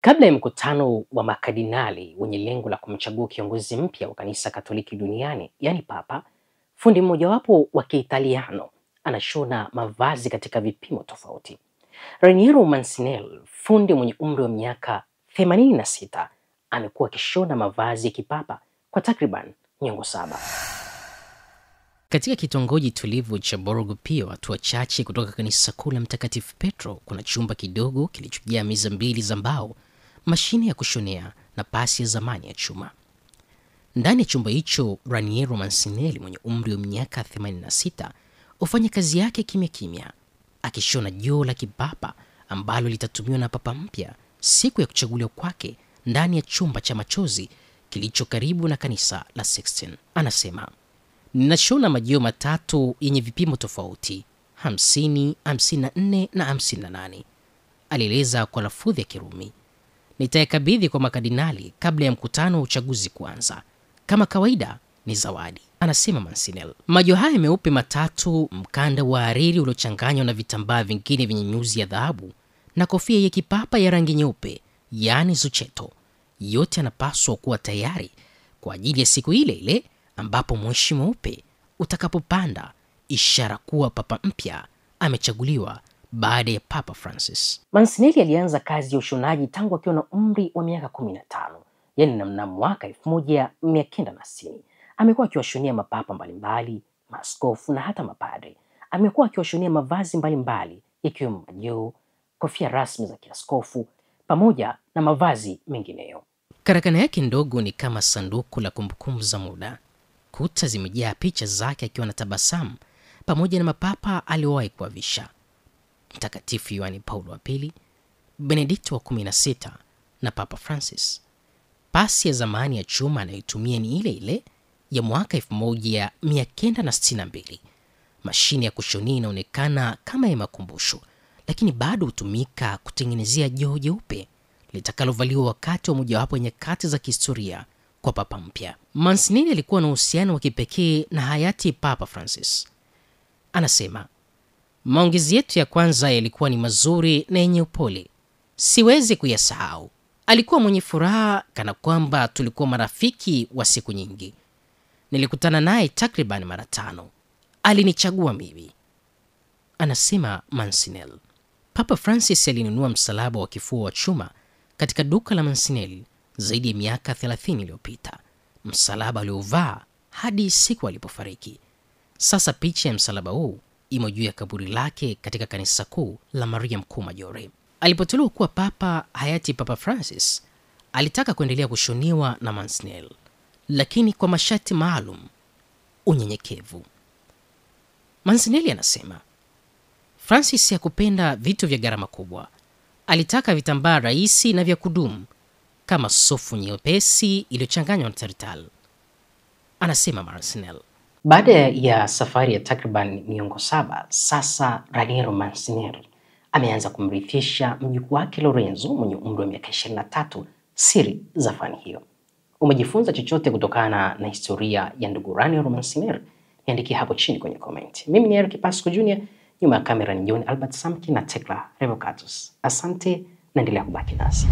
Kabla ya mkutano wa makardinali wenye lengo la kumchagua kiongozi mpya wa kanisa Katoliki duniani, yaani Papa, fundi mmojawapo wa Kiitaliano anashona mavazi katika vipimo tofauti. Raniero Mancinelli, fundi mwenye umri wa miaka 86, amekuwa akishona mavazi ya kipapa kwa takriban miongo 7. Katika kitongoji tulivu cha Borgo Pio, hatua chache kutoka kanisa kuu la Mtakatifu Petro, kuna chumba kidogo kilichojaa meza 2 za mbao, mashine ya kushonea na pasi ya zamani ya chuma. Ndani ya chumba hicho, Raniero Mancinelli mwenye umri wa miaka 86 hufanya kazi yake kimya kimya, akishona joo la kipapa ambalo litatumiwa na papa mpya siku ya kuchaguliwa kwake ndani ya chumba cha machozi kilicho karibu na kanisa la Sixtine. Anasema, "Ninashona majio 3 yenye vipimo tofauti, 50, 54 na 58." Alieleza kwa lafudhi ya Kirumi. "Nitayakabidhi kwa makardinali kabla ya mkutano wa uchaguzi kuanza. Kama kawaida ni zawadi," anasema Mancinelli. Majio haya meupe 3, mkanda wa hariri uliochanganywa na vitambaa vingine vyenye nyuzi ya dhahabu na kofia ya kipapa ya rangi nyeupe, yaani zucchetto, yote yanapaswa kuwa tayari kwa ajili ya siku ile ile ambapo moshi mweupe utakapopanda, ishara kuwa papa mpya amechaguliwa baada ya Papa Francis. Mancinelli alianza kazi ya ushonaji tangu akiwa na umri wa miaka 15, yaani na mnamo mwaka 1960. Amekuwa akiwashonia mapapa mbalimbali, maaskofu na hata mapadri. Amekuwa akiwashonia mavazi mbalimbali ikiwemo majoo, kofia rasmi za kiaskofu pamoja na mavazi mengineyo. Karakana yake ndogo ni kama sanduku la kumbukumbu za muda. Kuta zimejaa picha zake akiwa na tabasamu pamoja na mapapa aliowahi kuwavisha: Mtakatifu Yohane Paulo wa Pili, Benedikto wa 16 na Papa Francis. Pasi ya zamani ya chuma anayotumia ni ile ile ya mwaka 1962. Mashine ya kushonia inaonekana kama ya makumbusho, lakini bado hutumika kutengenezea joo jeupe litakalovaliwa wakati wa mojawapo ya nyakati za kihistoria kwa papa mpya. Mancinelli alikuwa na uhusiano wa kipekee na hayati Papa Francis. Anasema, "Maongezi yetu ya kwanza yalikuwa ni mazuri na yenye upole. Siwezi kuyasahau. Alikuwa mwenye furaha kana kwamba tulikuwa marafiki wa siku nyingi. Nilikutana naye takriban mara 5. Alinichagua mimi," anasema Mancinelli. Papa Francis alinunua msalaba wa kifua wa chuma katika duka la Mancinelli zaidi ya miaka 30 iliyopita, msalaba aliovaa hadi siku alipofariki. Sasa picha ya msalaba huu imo juu ya kaburi lake katika kanisa kuu la Maria Mkuu Maggiore. Alipotolewa kuwa papa, hayati Papa Francis alitaka kuendelea kushoniwa na Mancinelli, lakini kwa masharti maalum: unyenyekevu. Mancinelli anasema, Francis hakupenda vitu vya gharama kubwa. Alitaka vitambaa rahisi na vya kudumu kama sofu nyepesi iliyochanganywa na tartal, anasema Mancinelli. Baada ya safari ya takriban miongo 7, sasa Raniero Mancinelli ameanza kumrithisha mjukuu wake Lorenzo mwenye umri wa miaka 23 siri za fani hiyo. Umejifunza chochote kutokana na historia ya ndugu Raniero Mancinelli? Niandikie hapo chini kwenye comment. Mimi ni Eric Pasco Jr, nyuma ya kamera ni John Albert Samki na Tekla Revocatus. Asante na endelea kubaki nasi.